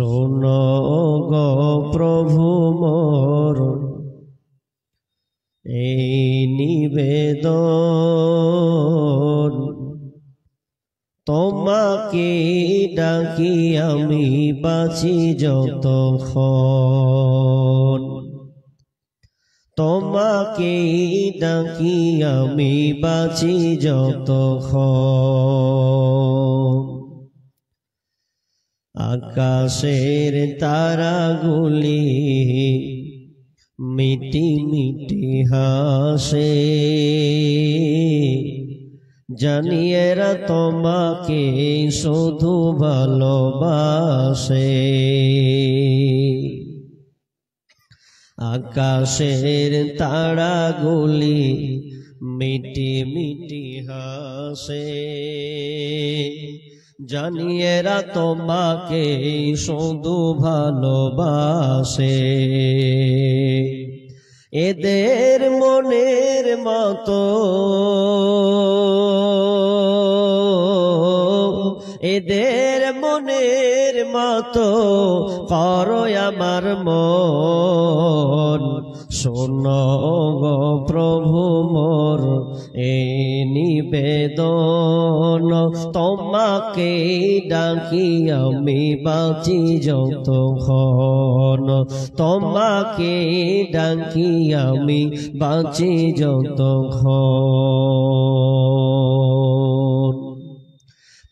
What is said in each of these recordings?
শোনো গো প্রভু মোর এই নিবেদন, তোমাকে ডাকি আমি বাঁচি যতক্ষণ, তোমাকে ডাকি আমি বাঁচি যতক্ষণ। আকাশের তারাগুলি মিটি মিটি হাসে, জানিয়েরা তোমাকে শুধু ভালোবাসে। আকাশের তারাগুলি মিটি মিটি হাসে, জানিয়েরা তোমাকে শুধু ভালোবাসে। এদের মনের মতো, এদের মনের মতো করো আমার মন, শোনো গো প্রভু মোর এই নিবেদন, তোমাকে ডাকি আমি বাঁচি যতক্ষণ, তোমাকে ডাকি আমি বাঁচি যতক্ষণ।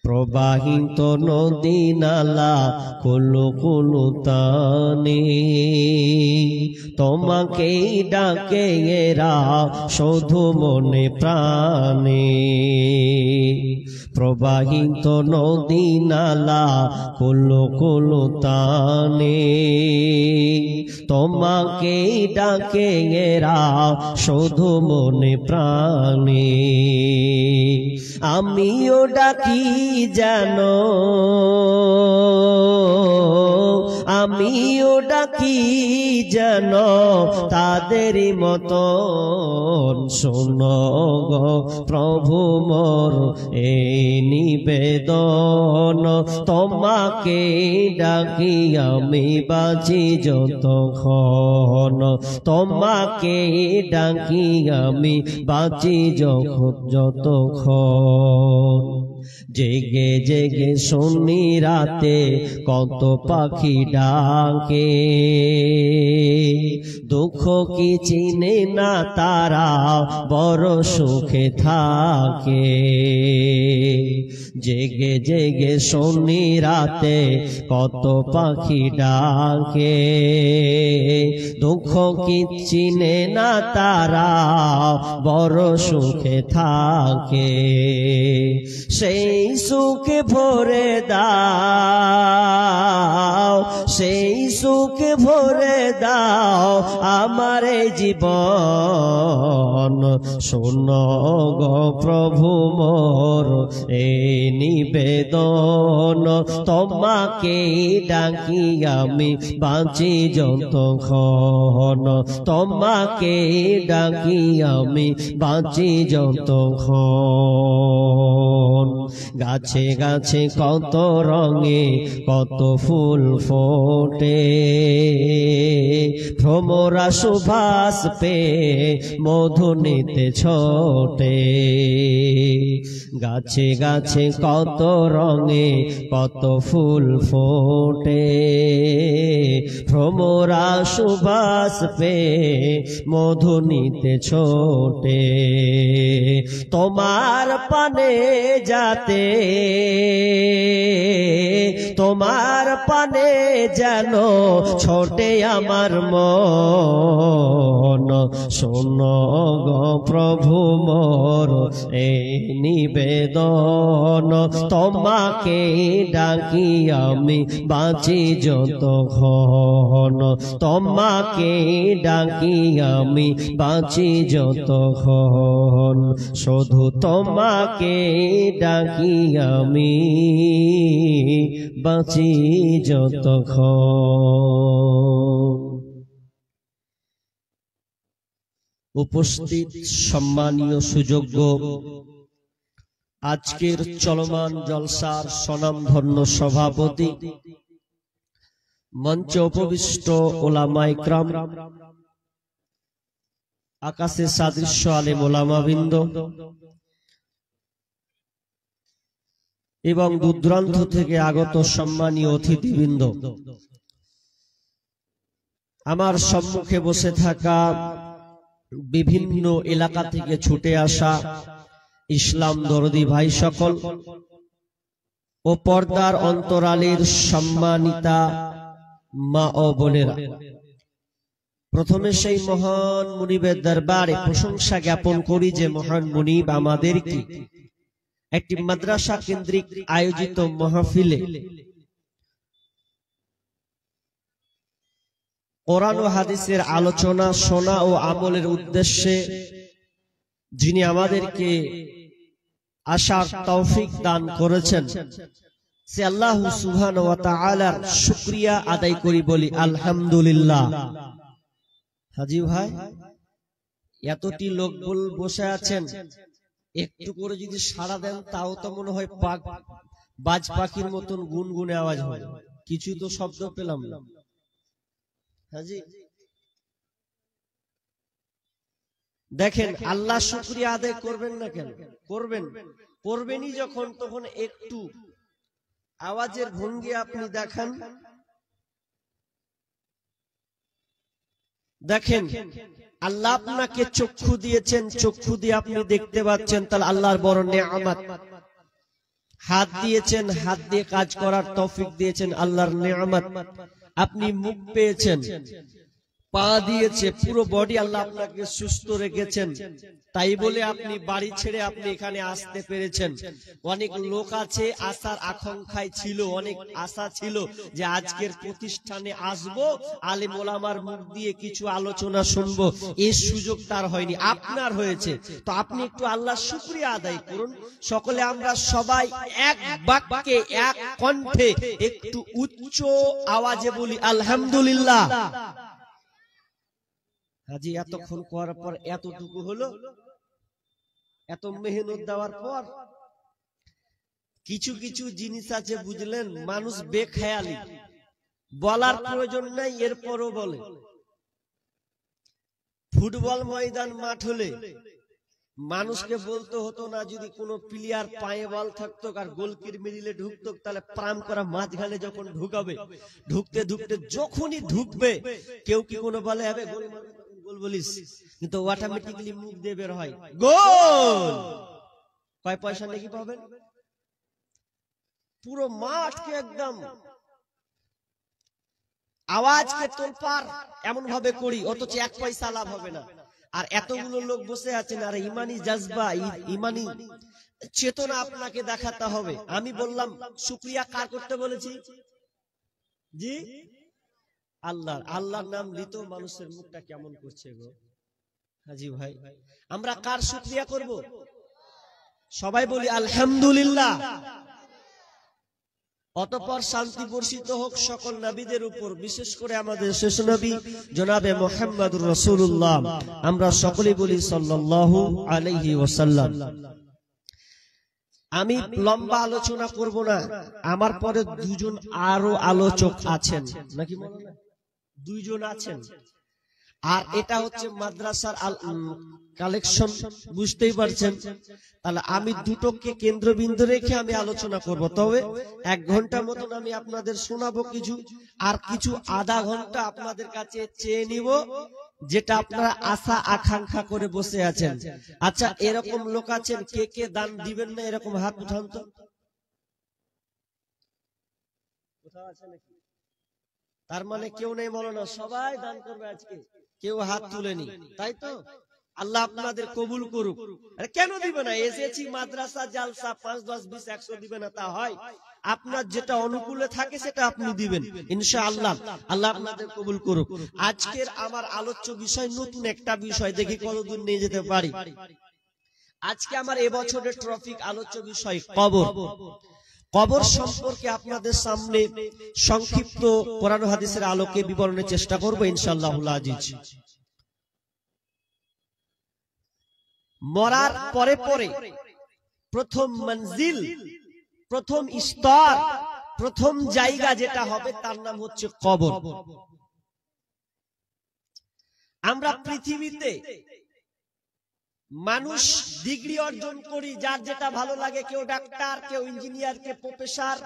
প্রবাহিত নদী নালা কুলু কুলু তানে, তোমাকেই ডাকে এরা শুধু মনে প্রাণে। প্রবাহিত নদী নালা কুলু কুলু তানে, তোমাকেই ডাকে এরা শুধু মনে প্রাণে। আমিও ডাকি জানো, আমিও ডাকি জানো তাদেরই মতন, শোনো গো প্রভু মোর এই নিবেদন, তোমাকে ডাকি আমি বাঁচি যতক্ষণ, তোমাকে ডাকি আমি বাঁচি যতক্ষণ। জেগে জেগে শুনি রাতে কত পাখি ডাকে, দুঃখ কি চিনে না তারা বড় সুখে থাকে। জেগে জেগে শুনি রাতে কত পাখি ডাকে, দুঃখ কি চিনে না তারা বড় সুখে থাকে। সেই সুখে ভরে দাও, সেই সুখে ভরে দাও আমার জীবন, শোনো গো প্রভু মোর এই নিবেদন, তোমাকে ডাকি আমি বাঁচি যতক্ষণ, তোমাকে ডাকি আমি বাঁচি যতক্ষণ। গাছে গাছে কত রঙে কত ফুল ফোটে, ভ্রমরা সুবাস পে মধু নিতে ছোটে। গাছে গাছে কত রঙে কত ফুল ফোটে, ভ্রমরা সুবাস পে মধু নিতে ছোটে। তোমার পানে যাতে, তোমার পানে যেন ছোটে আমার মন, শোনো গো প্রভু মোর এই নিবেদন, তোমাকে ডাকি আমি বাঁচি যতক্ষণ, তোমাকে ডাকি আমি বাঁচি যতক্ষণ, শুধু তোমাকে ডাকি আমি বাঁচি যতক্ষণ। উপস্থিত সম্মানীয় সুযোগ্য আজকের চলমান জলসার স্বনামধন্য সভাপতি মঞ্চে উপবিষ্ট ওলামায়ে ইকরাম, আকাশে সাদৃশ্য আলেম ওলামাবৃন্দ এবং দূরদূরান্ত থেকে আগত সম্মানীয় অতিথিবৃন্দ, আমার সম্মুখে বসে থাকা বিভিন্ন এলাকা থেকে ছুটে আসা ইসলাম দরদি ভাই সকল ও পর্দার অন্তরালের সম্মানিতা মা ও বোনেরা, প্রথমে সেই মহান মুনিবের দরবারে প্রশংসা জ্ঞাপন করি যে মহান মুনিব আমাদেরকে একটি মাদ্রাসা কেন্দ্রিক আয়োজিত মাহফিলে কোরআন ও হাদিসের আলোচনা শোনা ও আমলের উদ্দেশ্যে যিনি আমাদেরকে আসার তৌফিক দান করেছেন, সে আল্লাহ সুবহানাহু ওয়া তাআলার শুকরিয়া আদায় করি, বলি আলহামদুলিল্লাহ। হাজী ভাই, এতটি লোক বসে আছেন, একটু করে যদি সাড়া দেন তাও তো মনে হয় বাজ পাখির মতন গুনগুনে আওয়াজ হয়, কিছু তো শব্দ পেলাম না। হাজী দেখেন, আল্লাহ শুকরিয়া আদায় করবেন না কেন? করবেনই যখন, তখন একটু আওয়াজের ভঙ্গি আপনি দেখান। দেখেন, আল্লাহ আপনাকে চক্ষু দিয়েছেন, চক্ষু দিয়ে আপনি দেখতে পাচ্ছেন, তাহলে আল্লাহর বড় নেয়ামত। হাত দিয়েছেন, হাত দিয়ে কাজ করার তৌফিক দিয়েছেন, আল্লাহর নেয়ামত। আপনি মুখ পেয়েছেন, পা দিয়েছে, পুরো বডি আল্লাহ আপনাকে সুস্থ রেখেছেন, তাই বলে আপনি বাড়ি ছেড়ে আপনি এখানে আসতে পেরেছেন। অনেক লোক আছে আসার আকাঙ্ক্ষায় ছিল, অনেক আশা ছিল যে আজকের প্রতিষ্ঠানে আসবো, আলেম ওলামার মুখ দিয়ে কিছু আলোচনা শুনবো, এই সুযোগ তার হয়নি, আপনার হয়েছে। তো আপনি একটু আল্লাহর শুকরিয়া আদায় করুন। সকলে আমরা সবাই এক বাক্যে এক কণ্ঠে একটু উচ্চ আওয়াজে বলি আলহামদুলিল্লাহ। হাজী এতক্ষণ করার পর এতটুকু হলো, এত মেহনত দেওয়ার পর কিছু কিছু জিনিস আছে বুঝলেন, মানুষ বেখেয়ালি, বলার প্রয়োজন নাই, এরপরও বলে। ফুটবল ময়দান মাঠ হলে মানুষকে বলতে হতো না, যদি কোনো প্লেয়ার পায়ে বল থাকতো আর গোলকির মিডিলে ঢুকতো, তাহলে প্রাম করা মাঝখানে যখন ঢুকাবে, ঢুকতে ঢুকতে যখনই ঢুকবে, কেউ কি কোনো বলে হবে গোল বলিস, কিন্তু অটোমেটিক্যালি মুখ দিয়ে বের হয় গোল। কয় পয়সা নাকি পাবেন? পুরো মাঠকে একদম আওয়াজকে তোলপাড় এমন ভাবে করি, অথচ এক পয়সা লাভ হবে না। আর এতগুলো লোক বসে আছেন, আর ইমানি জাজবা, ইমানি চেতনা আপনাকে দেখাতে হবে। আমি বললাম শুকরিয়া কার করতে বলেছি? জি আল্লাহর। আল্লাহর নাম নিত মানুষের মুখটা কেমন করছে গো হাজী ভাই। আমরা কার শুকরিয়া করব? সবাই বলি আলহামদুলিল্লাহ। অতঃপর শান্তি বর্ষিত হোক সকল নবীদের উপর, বিশেষ করে আমাদের শেষ নবী জনাবে মুহাম্মদুর রাসূলুল্লাহ। আমরা সকলেই বলি সাল্লাল্লাহু আলাইহি ওয়াসাল্লাম। আমি লম্বা আলোচনা করব না, আমার পরে দুজন আরো আলোচক আছেন, নাকি মনে না? দুইজন আছেন। আর এটা হচ্ছে মাদ্রাসার কালেকশন, বুঝতেই পারছেন। তাহলে আমি দুটোকে কেন্দ্রবিন্দু রেখে আমি আলোচনা করব, তবে 1 ঘন্টা মতন আমি আপনাদের শোনাবো কিছু, আর কিছু আধা ঘন্টা আপনাদের কাছে চেয়ে নিব, যেটা আপনারা আশা আকাঙ্ক্ষা করে বসে আছেন। আচ্ছা, এরকম লোক আছেন কে কে দান দিবেন না? এরকম হাত উঠান তো। কোথাও আছে নাকি? তার মানে কেউ নেই বলো না, সবাই দান করবে আজকে, কেউ হাত তুলেনি, তাই তো? আল্লাহ আপনাদের কবুল করুক। আরে কেন দিবে না? এসেছি মাদ্রাসা জালসা, 5, 10, 20, 100 দিবে না তা হয়? আপনার যেটা অনুকূলে থাকে সেটা আপনি দিবেন ইনশাআল্লাহ। আল্লাহ আপনাদের কবুল করুক। আজকের আমার আলোচ্য বিষয় নতুন একটা বিষয়, দেখি কতদূর নিয়ে যেতে পারি। আজকে আমার এবছরের টপিক আলোচ্য বিষয় কবর। কবর সম্পর্কে আপনাদের সামনে সংক্ষিপ্ত কোরআন হাদিসের আলোকে বিবরণের চেষ্টা করব ইনশাআল্লাহুল আজিজ। মরার পরে পরে প্রথম মঞ্জিল, প্রথম স্তর, প্রথম জায়গা যেটা হবে তার নাম হচ্ছে কবর। আমরা পৃথিবীতে মানুষ ডিগ্রি অর্জন করি, যার যেটা ভালো লাগে, কেউ ডাক্তার, কেউ ইঞ্জিনিয়ার, কেউ প্রফেসর,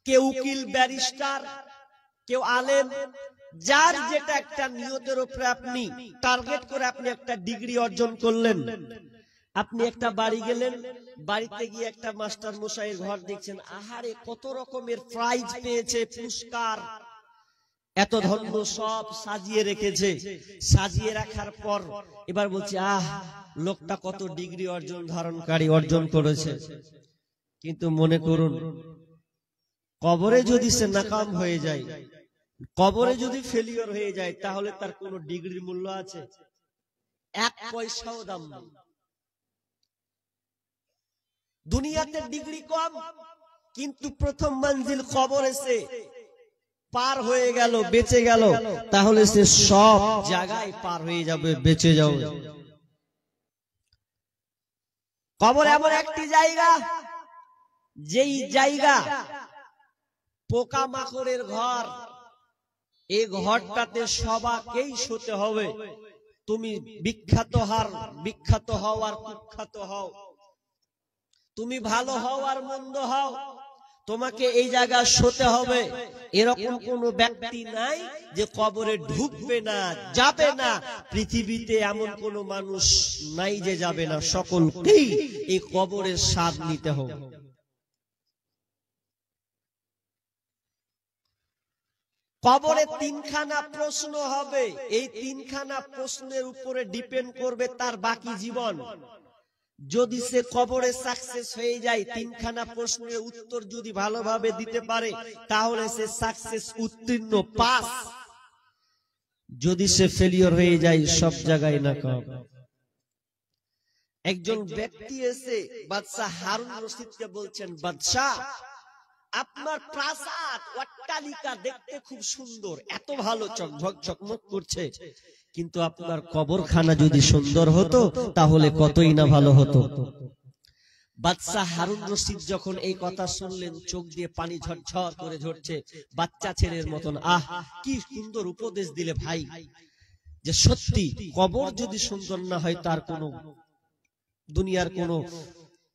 কেউ উকিল, ব্যারিস্টার, কেউ আলেম, যার যেটা একটা নিয়তের উপরে আপনি টার্গেট করে আপনি একটা ডিগ্রি অর্জন করলেন। আপনি একটা বাড়ি গেলেন, বাড়িতে গিয়ে একটা মাস্টার মশাইয়ের ঘর দেখছেন, আহারে কত রকমের প্রাইজ পেয়েছে, পুরস্কার, এত ধন্য সব সাজিয়ে রেখেছে। সাজিয়ে রাখার পর এবার বলছে, আহ, লোকটা কত ডিগ্রি অর্জন করেছে। কিন্তু মনে করুন, কবরে যদি সে নাকাম হয়ে যায়, কবরে যদি ফেলিওর হয়ে যায়, তাহলে তার কোনো ডিগ্রির মূল্য আছে? এক পয়সাও দাম নেই। দুনিয়াতে ডিগ্রি কম, কিন্তু প্রথম মঞ্জিল কবর এসে পার হয়ে গেল, বেঁচে গেল, তাহলে সে সব জায়গায় পার হয়ে যাবে, বেঁচে যাবে। কবর এমন একটি জায়গা, যেই জায়গা পোকা মাকড়ের ঘর। এই ঘরটাতে সবাকেই শুতে হবে। তুমি বিখ্যাত হও আর কুখ্যাত হও, তুমি ভালো হও আর মন্দ হও, তোমাকে এই জায়গায় শুতে হবে। এরকম কোন ব্যক্তি নাই যে কবরে ঢুকবে না, যাবে না। পৃথিবীতে এমন কোন মানুষ নাই যে যাবে না। সকলকেই এই কবরের স্বাদ নিতে হবে। কবরে তিনখানা প্রশ্ন হবে। এই তিনখানা প্রশ্নের উপরে ডিপেন্ড করবে তার বাকি জীবন। যদি সে কবরে সাকসেস হয়ে যায়, তিনখানা প্রশ্নের উত্তর যদি ভালোভাবে দিতে পারে, তাহলে সে সাকসেস, উত্তীর্ণ, পাস। যদি সে ফেলিওর হয়ে যায়, সব জায়গায় নাকাম। একজন ব্যক্তি এসে বাদশাহ হারুন রশিদকে বলছেন, বাদশাহ, আপনার প্রাসাদ, অট্টালিকা দেখতে খুব সুন্দর, এত ভালো, চকঝক চকমক করছে, কিন্তু আপনার কবরখানা যদি সুন্দর হতো তাহলে কতই না ভালো হতো। বাদশাহ হারুন রশিদ যখন এই কথা শুনলেন, চোখ দিয়ে পানি ঝরঝর করে ঝরছে, বাচ্চা ছেলের মতন। আহ, কি সুন্দর উপদেশ দিলে ভাই, যে সত্যি কবর যদি সুন্দর না হয়, তার কোনো দুনিয়ার কোনো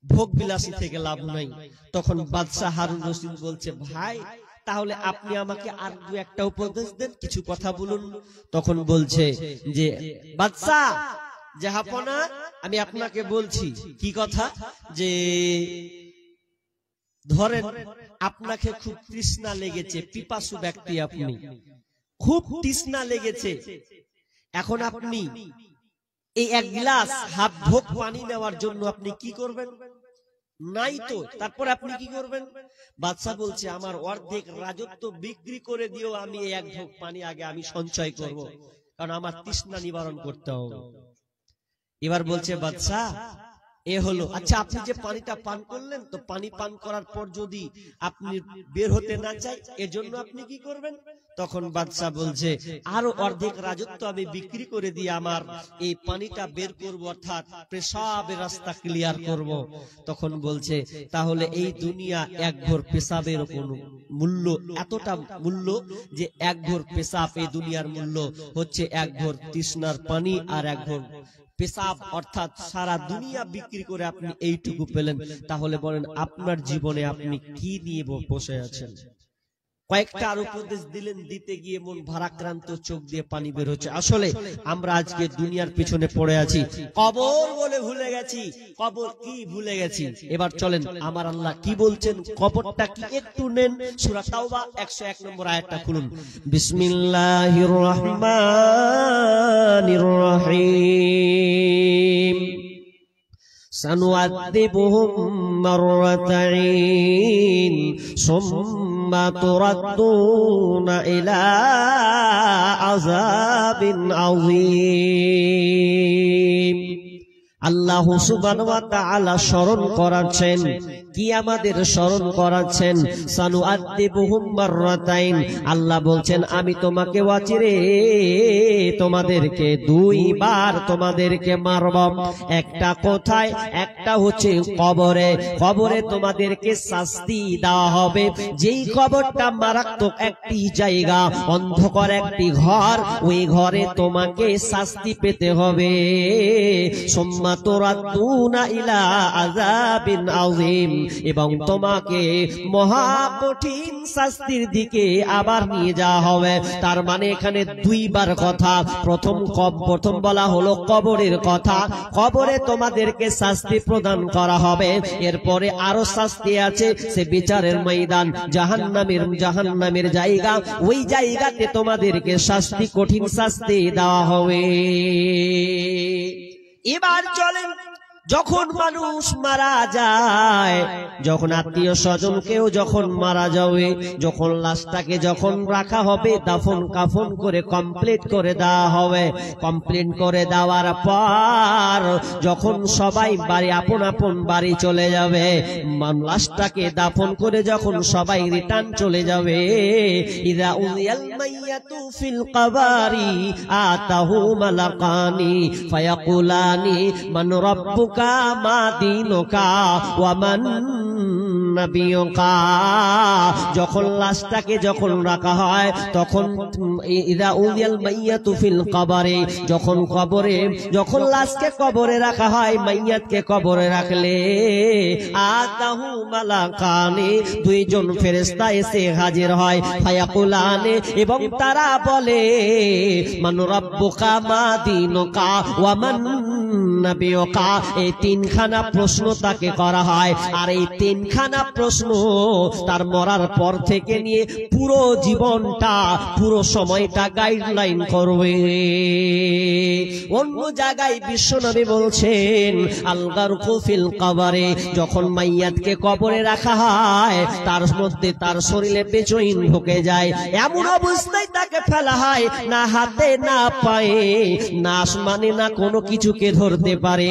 ভোগ বিলাসী থেকে লাভ নাই। তখন বাদশাহ হারুন রশিদ বলছে, ভাই, তাহলে আপনি আমাকে আর দু একটা উপদেশ দেন, কিছু কথা বলুন। তখন বলছে যে, বাদশাহ জাহাপনা, আমি আপনাকে বলছি। কি কথা? যে ধরেন আপনাকে খুব তৃষ্ণা লেগেছে, পিপাসু ব্যক্তি আপনি, খুব তৃষ্ণা লেগেছে। এখন আপনি এই এক গ্লাস হাত ভোগ পানি নেওয়ার জন্য আপনি কি করবেন? নাই তো। তারপর আপনি কি করবেন? বাদশা বলছে, আমার অর্ধেক রাজত্ব বিক্রি করে দিও, আমি এই এক ঢোক পানি আগে আমি সঞ্চয় করব, কারণ আমার তৃষ্ণা নিবারণ করতে হবে। এবার বলছে বাদশা, এ হলো, আচ্ছা, আপনি যে পানিটা পান করলেন, তো পানি পান করার পর যদি আপনি বের হতে না চাই, এজন্য আপনি কি করবেন? তখন বাদশা বলছে, আরো অর্ধেক রাজত্ব আমি বিক্রি করে দিয়ে আমার এই পানিটা বের করব, অর্থাৎ পেশাবের রাস্তা ক্লিয়ার করব। তখন বলছে, তাহলে এই দুনিয়া এক ঘর পেশাবের কোনো মূল্য, এতটা মূল্য যে এক ঘর পেশাব, এই দুনিয়ার মূল্য হচ্ছে এক ঘর তৃষ্ণার পানি আর এক ঘর পেশাব, অর্থাৎ সারা দুনিয়া বিক্রি করে আপনি এইটুকু পেলেন। তাহলে বলেন, আপনার জীবনে আপনি কি নিয়ে বসে আছেন? কয়েকটা আর উপদেশ দিলেন, দিতে গিয়ে মন ভারাক্রান্ত, চোখ দিয়ে পানি বের হচ্ছে। আসলে আমরা আজকে দুনিয়ার পিছনে পড়ে আছি, কবর বলে ভুলে গেছি। কবর কি ভুলে গেছি? এবার চলেন আমার আল্লাহ কি বলছেন, কবরটা কি একটু নেন। সূরা তাওবা 101 নম্বর আয়াতটা খুলুন। বিসমিল্লাহির রহমানির রহিম। سنعذبهم مرتين ثم تردون إلى عذاب عظيم। আল্লাহ সুবহানাহু ওয়া তাআলা স্মরণ করাচ্ছেন কি আমাদের স্মরণ করাচ্ছেন, সানুআদ্দিবুহুম মাররাতাইন, আল্লাহ বলছেন আমি তোমাকে ওয়াচিরে তোমাদেরকে দুইবার তোমাদেরকে মারব। একটা কোথায়? একটা হচ্ছে কবরে। কবরে তোমাদেরকে শাস্তি দেওয়া হবে। যেই কবরটা মারাত্মক একটি জায়গা, অন্ধকার একটি ঘর, ওই ঘরে তোমাকে শাস্তি পেতে হবে। সুম্মা তুরাদ্দুনা ইলা আযাবিন আযীম, এবং তোমাকে মহা কঠিন শাস্তির দিকে আবার নিয়ে যাওয়া হবে। তার মানে এখানে দুইবার কথা। প্রথম বলা হলো কবরের কথা, কবরে তোমাদেরকে শাস্তি প্রদান করা হবে। এরপরে আরো শাস্তি আছে, সে বিচারের ময়দান, জাহান্নামের জায়গা, ওই জায়গাতে তোমাদেরকে শাস্তি, কঠিন শাস্তি দেওয়া হবে। এবার চলেন, যখন মানুষ মারা যায়, যখন আত্মীয় স্বজন কেউ যখন মারা যাবে, যখন লাশটাকে যখন রাখা হবে, দাফন কাফন করে কমপ্লিট করে দেওয়া হবে। কমপ্লিট করে দেওয়ার পর যখন সবাই বাড়ি, আপন আপন বাড়ি চলে যাবে, লাশটাকে দাফন করে যখন সবাই রিটার্ন চলে যাবে, ইযা উযিয়াল মাইয়াতু ফিল কবারি আতাহু মালাকানি ফায়াকুলানি মান রাব্বুকা মা দীনুকা ওয়া মান নাবিয়ুকা। যখন লাশটাকে যখন রাখা হয়, তখন ইযা উযিয়াল মাইয়াতু ফিল কবরে, যখন কবরে, যখন লাশকে কবরে রাখা হয়, মাইয়াতকে কবরে রাখলে আতাহু মালাকানি, দুইজন ফেরেশতা এসে হাজির হয়। ফায়াকুলানি, এবং তারা বলে মান রাব্বুকা মা দীনুকা ওয়া মান নাবিয়ুকা। এই তিনখানা প্রশ্ন তাকে করা হয়। আর এই তিনখানা প্রশ্ন তার মরার পর থেকে নিয়ে পুরো জীবনটা, পুরো সময়টা গাইডলাইন করবে। অন্য জায়গায় বিশ্বনবী বলছেন আল গারকু ফিল কবরে, যখন মাইয়াতকে কবরে রাখা হয়, তার মধ্যে তার শরীরে বেচৈন ঢুকে যায়, এমন অবস্থায় তাকে ফেলা হয়, না হাতে না পায়ে, না আসমানে, না কোনো কিছুকে ধরতে পারে।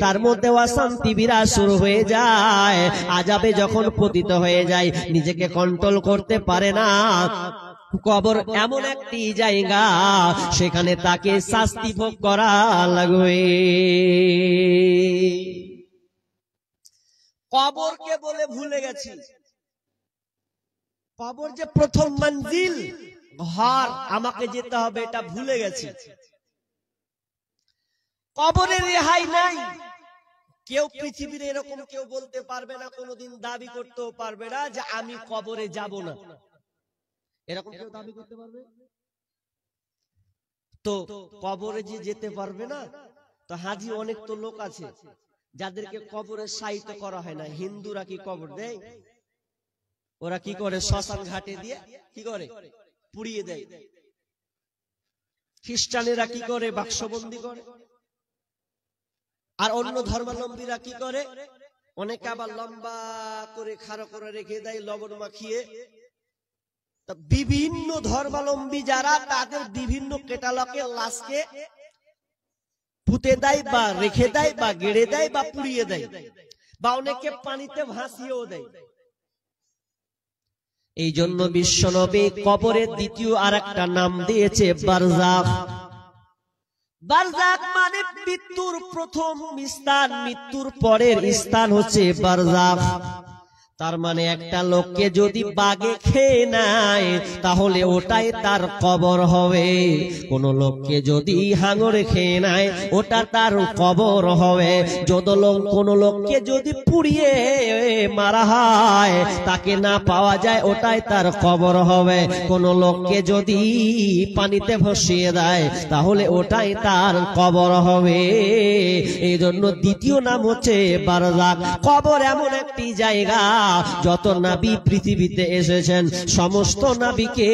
তার মধ্যে অশান্তি বিরাজ শুরু হয়ে যায়, আযাবে যখন পতিত হয়ে যায়, নিজেকে কন্ট্রোল করতে পারে না। কবর এমন একটি জায়গা, সেখানে তাকে শাস্তি ভোগ করা লাগবে। কবরকে বলে ভুলে গেছি, কবর যে প্রথম মঞ্জিল, ঘর, আমাকে যেতে হবে, এটা ভুলে গেছি। কবরের রেহাই নাই। কেউ পৃথিবীর এরকম কেউ বলতে পারবে না, কোনোদিন দাবি করতেও পারবে না যে আমি কবরে যাব না। এরকম কেউ দাবি করতে পারবে? তো কবরে যে যেতে পারবে না, তো হাজি অনেক তো লোক আছে যাদেরকে কবরে শায়িত করা হয় না। হিন্দুরা কি কবর দেয়? ওরা কি করে? শ্মশান ঘাটে দিয়ে কি করে? পুড়িয়ে দেয়। খ্রিস্টানেরা কি করে? বাক্সবন্দি করে। আর অন্য ধর্মাবলম্বীরা কি করে? অনেকে আবার লম্বা করে খাড়া করে রেখে দেয়, লবণ মাখিয়ে। বিভিন্ন ধর্মাবলম্বী যারা, তাদের বিভিন্ন ক্যাটালগে লাশকে পুঁতে দেয়, বা রেখে দেয়, বা গেড়ে দেয়, বা পুড়িয়ে দেয়, বা অনেকে পানিতে ভাসিয়েও দেয়। এই জন্য বিশ্বনবী কবরের দ্বিতীয় আর একটা নাম দিয়েছে বারজাখ। বারজাখ মানে মৃত্যুর প্রথম স্থান, মৃত্যুর পরের স্থান হচ্ছে বারজাখ। তার মানে একটা লোককে যদি বাঘে খেয়ে নেয়, তাহলে ওটাই তার কবর হবে। কোন লোককে যদি হাঙরে খেয়ে নেয়, ওটা তার কবর হবে। কোন লোককে যদি পুড়িয়ে মারা হয়, তাকে না পাওয়া যায়, ওটাই তার কবর হবে। কোন লোককে যদি পানিতে ভাসিয়ে দেয়, তাহলে ওটাই তার কবর হবে। এই জন্য দ্বিতীয় নাম হচ্ছে বারজাখ। কবর এমন একটি জায়গা, যত নবী পৃথিবীতে এসেছেন, সমস্ত নবীকে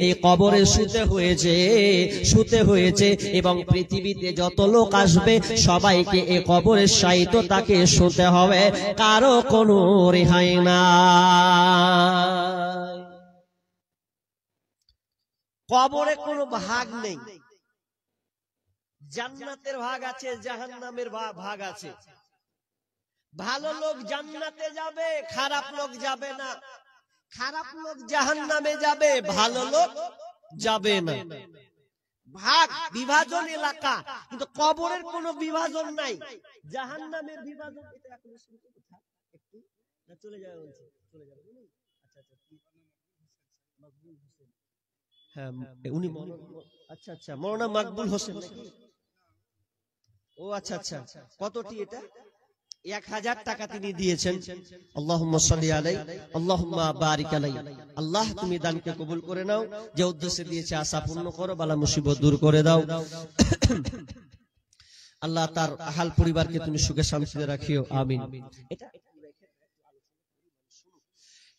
এই কবরে শুতে হয়েছে, এবং পৃথিবীতে যত লোক আসবে, সবাইকে এই কবরে শায়িত তাকে শুতে হবে, কারো কোনো রেহাই নাই। কবরে কোনো ভাগ নেই। জান্নাতের ভাগ আছে, জাহান্নামের ভাগ আছে। ভালো লোক জান্নাতে যাবে, খারাপ লোক যাবে না। খারাপ লোক জাহান্নামে যাবে, ভালো লোক যাবে না। ভাগ বিভাজন এলাকা, কিন্তু কবরের কোনো বিভাজন নাই। জাহান্নামের বিভাজন চলে যাবে বলছে, চলে যাবে। হ্যাঁ উনি আচ্ছা আচ্ছা মৌলানা মাকবুল হোসেন নাকি? ও আচ্ছা আচ্ছা, কতটি এটা? 1000 টাকা তিনি দিয়েছেন। আল্লাহুম্মা সাল্লি আলাইহি আল্লাহুম্মা বারিক আলাইহি। আল্লাহ তুমি দানকে কবুল করে নাও, যে উদ্দেশ্যে দিয়েছে আশা পূর্ণ করো, বালা মুসিবত দূর করে দাও। আল্লাহ তার আহাল পরিবারকে তুমি সুখে শান্তিতে রাখিও, আমিন।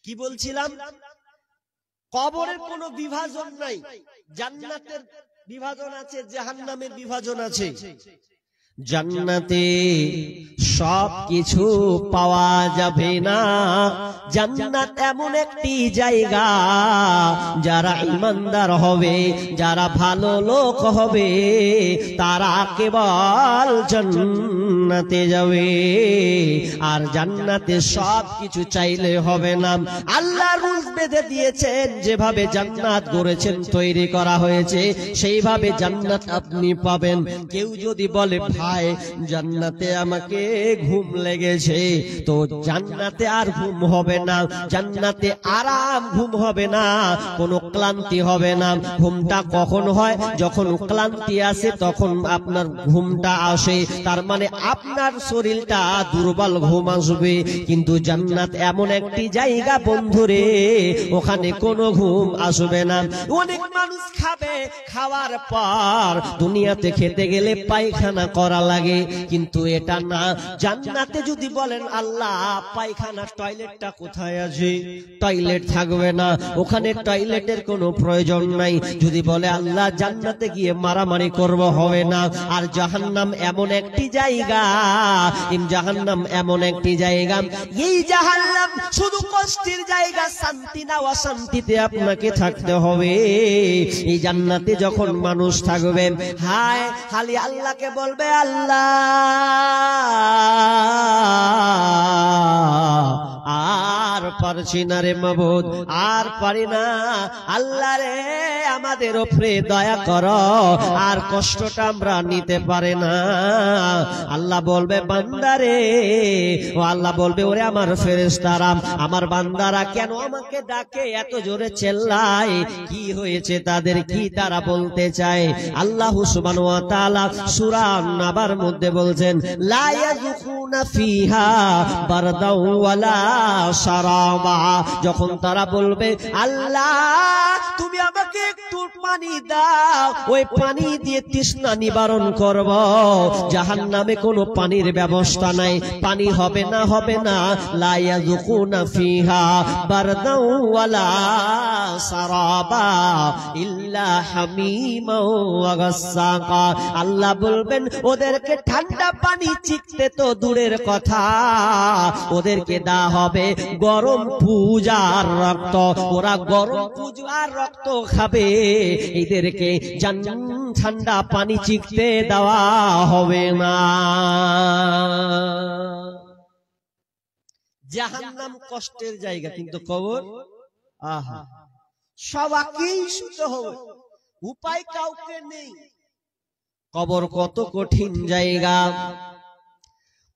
কি বলছিলাম? কবরের কোনো বিভাজন নাই। জান্নাতের বিভাজন আছে, জাহান্নামের বিভাজন আছে। জান্নাতে সব কিছু পাওয়া যাবে না। জান্নাত এমন একটি জায়গা, যারা ঈমানদার হবে, যারা ভালো লোক হবে, তারা কেবল জান্নাতে যাবে। আর জান্নাতে সব কিছু চাইলে হবে না। আল্লাহ রুলস বেঁধে দিয়েছেন, যেভাবে জান্নাত গড়েছেন, তৈরি করা হয়েছে, সেইভাবে জান্নাত আপনি পাবেন। কেউ যদি বলে ভাই জান্নাতে আমাকে ঘুম লেগেছে, তো জান্নাতে আর ঘুম হবে না। জান্নাতে আরাম ঘুম হবে না, কোনো ক্লান্তি হবে না। ঘুমটা কখন হয়? যখন ক্লান্তি আসে তখন আপনার ঘুমটা আসে, তার মানে আপনার শরীরটা দুর্বল, ঘুম আসবে। কিন্তু জান্নাত এমন একটি জায়গা বন্ধুরে, ওখানে কোনো ঘুম আসবে না। অনেক মানুষ খাবে, খাওয়ার পর দুনিয়াতে খেতে গেলে পায়খানা করা লাগে, কিন্তু এটা না। জান্নাতে যদি বলেন আল্লাহ পায়খানা টয়লেটটা কোথায় আছে, টয়লেট থাকবে না, ওখানে টয়লেটের কোনো প্রয়োজন নাই। যদি বলে আল্লাহ জান্নাতে গিয়ে মারামারি করব, হবে না। আর জাহান্নাম এমন একটি জায়গা, জাহান্নাম এমন একটি জায়গা, এই জাহান্নাম শুধু কষ্টের জায়গা, শান্তি না, অশান্তিতে আপনাকে থাকতে হবে। এই জান্নাতে যখন মানুষ থাকবে, হায় খালি আল্লাহকে বলবে আল্লাহ আর পারছি না রে মাবুদ, আর পারি না। আল্লাহ রে আমাদের উপরে দয়া করো, আর কষ্টটা আমরা নিতে পারে না। আল্লাহ বলবে বান্দারে, ও আল্লাহ বলবে ওরে আমার ফেরেশতারা, আমার বান্দারা কেন আমাকে ডাকে, এত জোরে চেল্লায়, কি হয়েছে তাদের, কি তারা বলতে চায়? আল্লাহ সুবহানাহু ওয়া তাআলা সূরা নাবার মধ্যে বলছেন, লা ইয়াযুকুনা ফিহা বারদাও ওয়ালা শারাবা। যখন তারা বলবে আল্লাহ তুমি আমাকে একটু পানি দাও, ওই পানি দিয়ে তৃষ্ণা নিবারণ করব। জাহান্নামে কোনো পানির ব্যবস্থা নাই, পানি হবে না, হবে না। লা ইয়াযুকুনা ফিহা বারদাও ওয়ালা শারাবা ইল্লা হামিমা ওয়া গাসসাকা। আল্লাহ বলবেন ওদেরকে ঠান্ডা পানি চিখতে তো দূরের কথা, ওদেরকে দেওয়া হবে গরম পূজার রক্ত। ওরা গরম পূজার রক্ত খাবে, এদেরকে ঠান্ডা পানি চিখতে দেওয়া হবে না। জাহান্নাম কষ্টের জায়গা, কিন্তু কবর আহা সবাইকেই শুতে হবে, উপায় কাউকে নেই। কবর কত কঠিন জায়গা,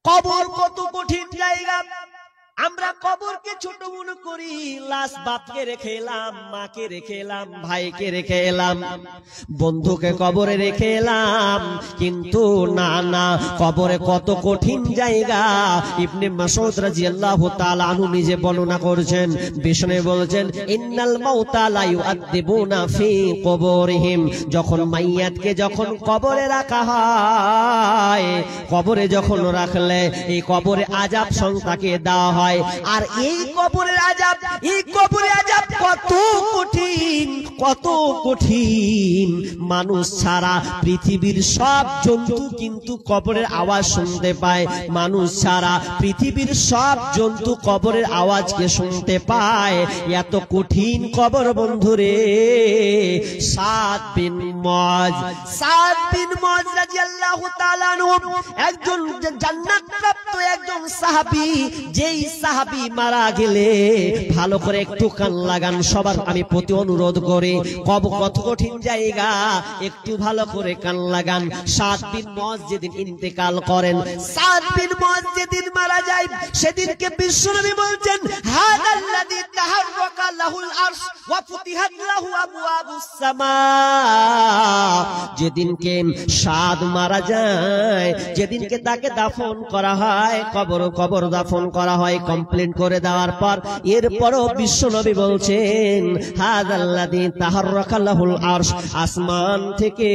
কবর কত কঠিন জায়গা। আমরা কবরকে ছোট মনে করি, লাশ বাপকে রেখে এলাম, মাকে রেখে এলাম, ভাইকে রেখে এলাম, বন্ধুকে কবরে রেখে এলাম, কিন্তু না না, কবরে কত কঠিন জায়গা। ইবনে মাসউদ রাদিয়াল্লাহু তাআলা আনহু নিজে বর্ণনা করেছেন, বিষ্ণু বলেছেন ইন্নাল মাউতা লা ইউআদিবুনা ফি কুবুরিহিম। যখন মাইয়াতকে যখন কবরে রাখা হয়, কবরে যখন রাখলে এই কবরে আযাব সংতাকে দেওয়া হয়। আর এই কবরের আযাব, এই কবরের আযাব কত কঠিন, কত কঠিন। মানুষ ছাড়া পৃথিবীর সব জন্তু কিন্তু কবরের আওয়াজ শুনতে পায়, মানুষ ছাড়া পৃথিবীর সব জন্তু কবরের আওয়াজকে শুনতে পায়। এত কঠিন কবর বন্ধুরে। সাদ বিন মুআজ বিন মুআয রাদিয়াল্লাহু তাআলা আনহু একজন জান্নাত প্রাপ্ত একজন সাহাবী। যেই সাহাবী মারা গেলে ভালো করে একটু কান লাগান, সবার আমি প্রতি অনুরোধ করি, কবর কত কঠিন জায়গা, একটু ভালো করে কান লাগান। সাদ বিন মুআয যেদিন ইন্তেকাল করেন, সাদ বিন মুআয যেদিন মারা যায়, সেদিনকে বিশ্বনবী বলছেন হাদাল্লাযী তাহাররাকা লাহুল আরশ ওয়া ফুতিহাত লাহু আবওয়াবুস সামা। যেদিনকে সাদ মারা যায়, যেদিনকে তাকে দাফন করা হয়, কবর দাফন করা হয়, কমপ্লিট করে দেওয়ার পর এরপরও বিশ্বনবী বলছেন হাদাল্লাযী তাহাররাকা লাহুল আরশ, আসমান থেকে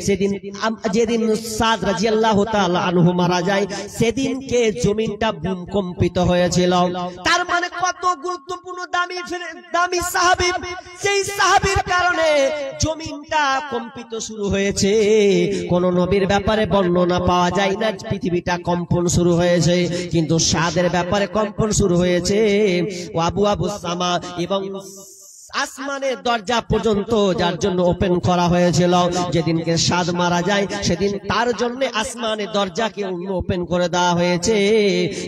সেদিন যেদিন সাদ রাদিয়াল্লাহু তাআলা আনহু মারা যায়, সেদিনকে জমিনটা ভূমিকম্পিত হয়েছিল। তার মানে কত গুরুত্বপূর্ণ দামি সাহাবী, সেই সাহাবীর কারণে জমিনটা কম্পিত শুরু হয়েছে। কোন নবীর ব্যাপারে বর্ণনা পাওয়া যায় না পৃথিবীটা কম্পন শুরু হয়েছে, কিন্তু সাদের ব্যাপারে কম্পন শুরু হয়েছে। ও আবওয়াবুস সামা, এবং আসমানের দরজা পর্যন্ত যার জন্য ওপেন করা হয়েছিল। যেদিনকে সাদ মারা যায়, সেদিন তার জন্য আসমানের দরজাকে ওপেন করে দেওয়া হয়েছে।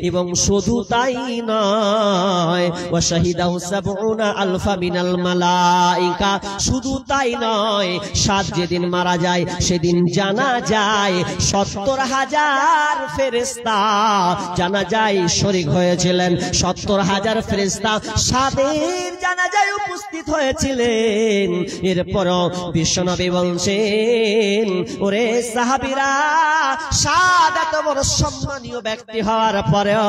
এবং শুধু তাই নয়, ওয়া শাহিদাহু সাবউনা আলফা মিনাল মালাইকা, শুধু তাই নয়, সাদ যেদিন মারা যায় সেদিন জানা যায় ৭০,০০০ ফেরেশতা জানাজায় শরীক হয়েছিলেন। ৭০,০০০ ফেরেশতা সাদের জানাজায় উপস্থিত হয়েছিলেন। এরপর বিশ্বনবী বলছেন, ওরে সাহাবীরা, সাদ এত বড় সম্মানীয় ব্যক্তি হওয়ার পরেও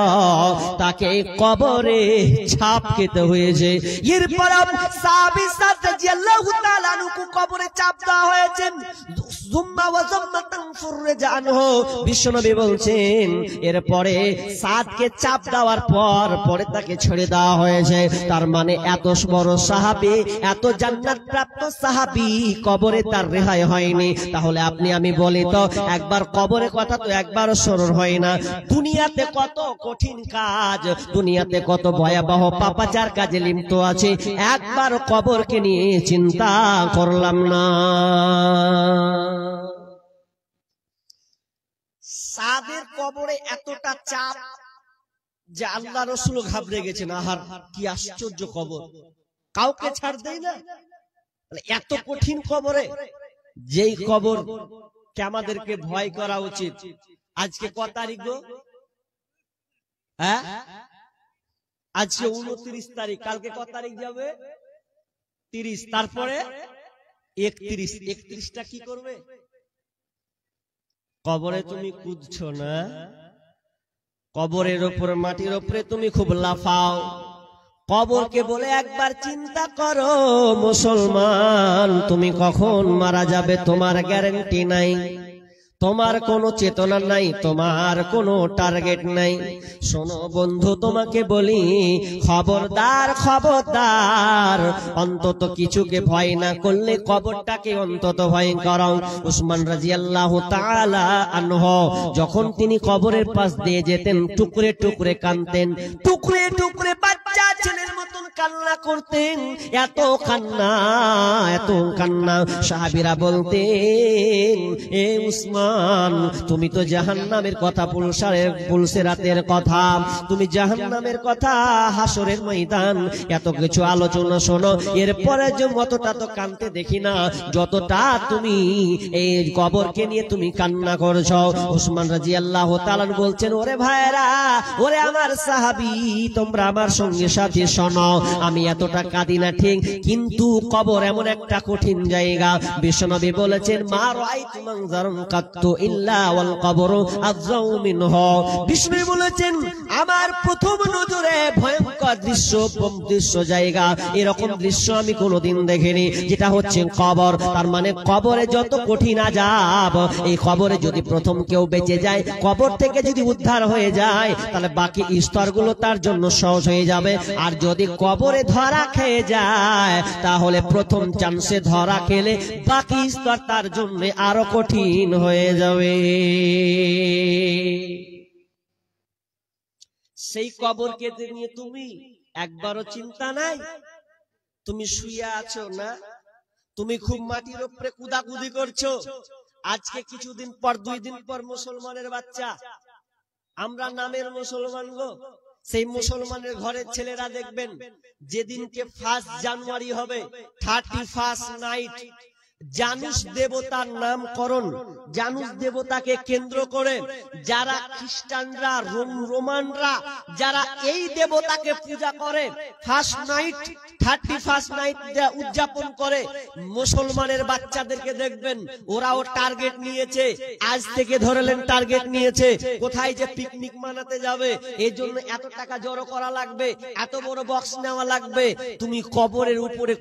তাকে কবরে ছাপ খেতে হয়েছে। এরপর সাহাবী সাদ রাদিয়াল্লাহু তাআলা আনহু কবরে চাপ দেওয়া হয়েছে। যুম্মা ওয়া যাম্মাতান ফুরজা আনহু, বিশ্বনবী বলছেন এরপরে সাদকে চাপ দেওয়ার পরে তাকে ছেড়ে দেওয়া হয়েছে। তার মানে এত বড় সাহাবী, এত জান্নাত প্রাপ্ত সাহাবী, কবরে তার রেহাই হয়নি। তাহলে আপনি আমি বলি তো, একবার কবরের কথা তো একবারও স্মরণ হয় না। দুনিয়াতে কত কঠিন কাজ, দুনিয়াতে কত ভয়াবহ পাপাচার কাজে লিপ্ত আছে, একবার কবরকে নিয়ে চিন্তা করলাম না। সাদের কবরে এতটা চাপ যে আল্লাহ রাসূল ঘাবড়ে গেছেন। আহার কি আশ্চর্য কবর, কাউকে ছাড় দেয় না। এত কঠিন কবরে, যেই কবর কে আমাদেরকে ভয় করা উচিত। আজকে কত তারিখ গো? হ্যাঁ, আজকে 29 তারিখ, কালকে কত তারিখ যাবে? 30, তারপরে 31। 31টা কি করবে? কবরে তুমি কুদছো না, কবরের উপর মাটির উপরে তুমি খুব লাফাও। কবরকে বলে একবার চিন্তা করো মুসলমান, তুমি কখন মারা যাবে তোমার গ্যারান্টি নাই, তোমার কোনো চেতনা নাই, তোমার কোনো টার্গেট নাই। শোনো বন্ধু, তোমাকে বলি খবরদার, খবরদার, অন্তত কিছুকে ভয় না করলে কবরটাকে অন্তত ভয় করো। উসমান রাদিয়াল্লাহু তাআলা আনহু যখন তিনি কবরের পাশ দিয়ে যেতেন, টুকরে টুকরে কাঁদতেন, টুকরে টুকরে বাচ্চা ছেলের মতন কান্না করতেন। এত কান্না, এত কান্না। সাহাবীরা বলতেন, এ উসমান, তুমি তো জাহান্নামের কথা বলছে, রাতের কথা, তুমি জাহান্নামের কথা, হাসরের ময়দান, এত কিছু আলোচনা শোনো, এরপরে যে মতটা তো কানতে দেখি না যতটা তুমি এই কবরকে নিয়ে তুমি কান্না করছো। উসমান রাদিয়াল্লাহু তাআলা বলছেন, ওরে ভাইরা, ওরে আমার সাহাবী, তোমরা আমার সঙ্গে সাথে শোনো, আমি এতটা কাঁদি না ঠিক, কিন্তু কবর এমন একটা কঠিন জায়গা। বিশ্বনবী বলেছেন, মা রাআইতু মানজারান কাত্তু ইল্লা ওয়াল কবরু আযযাউ মিনহু। বিষ্ণু বলেছেন, আমার প্রথম নজরে ভয়ঙ্কর দৃশ্য জায়গা, এরকম দৃশ্য আমি কোনোদিন দেখিনি, যেটা হচ্ছে কবর। তার মানে কবরে যত কঠিন আযাব, এই কবরে যদি প্রথম কেউ বেঁচে যায়, কবর থেকে যদি উদ্ধার হয়ে যায়, তাহলে বাকি স্তরগুলো তার জন্য সহজ হয়ে যাবে। আর যদি কবরে ধরা খেয়ে যায়, তাহলে প্রথম চান্সে ধরা খেলে বাকি স্তর তার জন্য আরো কঠিন হয়ে যাবে। সেই কবরকে নিয়ে তুমি একবারও চিন্তা নাই? তুমি শুয়ে আছো না, তুমি খুব মাটির উপরে কুদাকুদি করছো, আজকে কিছুদিন পর 2 দিন পর মুসলমানের বাচ্চা, আমরা নামের মুসলমান গো, সেই মুসলমানের ঘরের ছেলেরা দেখবেন যেদিনকে 1 জানুয়ারি হবে 31 নাইট জানুস দেবতার নামকরণ, জানুস দেবতাকে কেন্দ্র করে যারা খ্রিস্টানরা রোমানরা যারা এই দেবতাকে পূজা করে 31 নাইট উদযাপন করে, মুসলমানের বাচ্চাদেরকে দেখবেন ওরাও টার্গেট নিয়েছে, আজ থেকে ধরলেন টার্গেট নিয়েছে কোথায় যে পিকনিক মানাতে যাবে, এই জন্য এত টাকা জড়ো করা লাগবে, এত বড় বক্স নেওয়া লাগবে। তুমি কবরের উপরে